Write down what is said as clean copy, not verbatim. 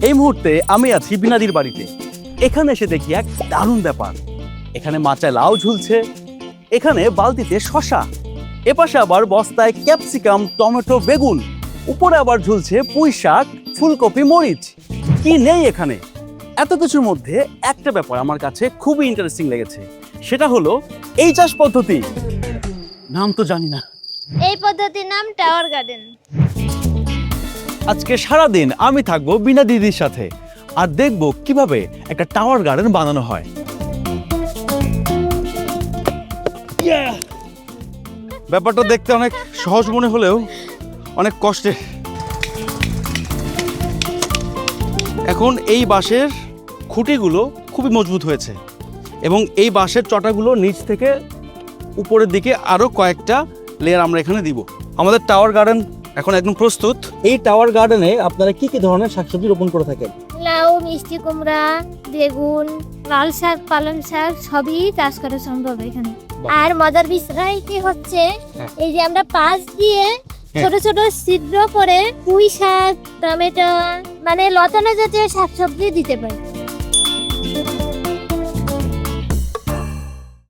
এই মুহূর্তে আমি আছি বিনাদির বাড়িতে। এখানে এসে দেখি এক দারুণ ব্যাপার। এখানে মাচায় লাউ ঝুলছে, এখানে বালতিতে শসা, এপাশে আবার বস্তায় ক্যাপসিকাম, টমেটো, বেগুন, উপরে আবার ঝুলছে পুঁই শাক, ফুলকপি, মরিচ। কি নেই এখানে? এত কিছুর মধ্যে একটা ব্যাপার আমার কাছে খুবই ইন্টারেস্টিং লেগেছে, সেটা হলো এই চাষ পদ্ধতি। নাম তো জানি না। এই পদ্ধতির নাম টাওয়ার গার্ডেন। আজকে সারাদিন আমি থাকবো বিনা দিদির সাথে আর দেখবো কিভাবে একটা টাওয়ার গার্ডেন বানানো হয়। ব্যাপারটা দেখতে অনেক সহজ মনে হলেও অনেক কষ্টের। এখন এই বাঁশের খুঁটিগুলো খুবই মজবুত হয়েছে এবং এই বাঁশের চটাগুলো নিচ থেকে উপরের দিকে আরো কয়েকটা লেয়ার আমরা এখানে দিব। আমাদের টাওয়ার গার্ডেন এখন একদম প্রস্তুত। এই টাওয়ার গার্ডেনে আপনারা কি কি ধরনের শাকসবজি রোপণ করে থাকেন? লাউ, মিষ্টি কুমড়া, বেগুন, লাল শাক, পালং শাক সবই চাষ করা সম্ভব এখানে। আর মজার বিষয়টি হচ্ছে এই যে আমরা পাশ দিয়ে ছোট ছোট ছিদ্র করে পুঁই শাক, টমেটো মানে লতানো জাতীয় শাকসবজি দিতে পারি।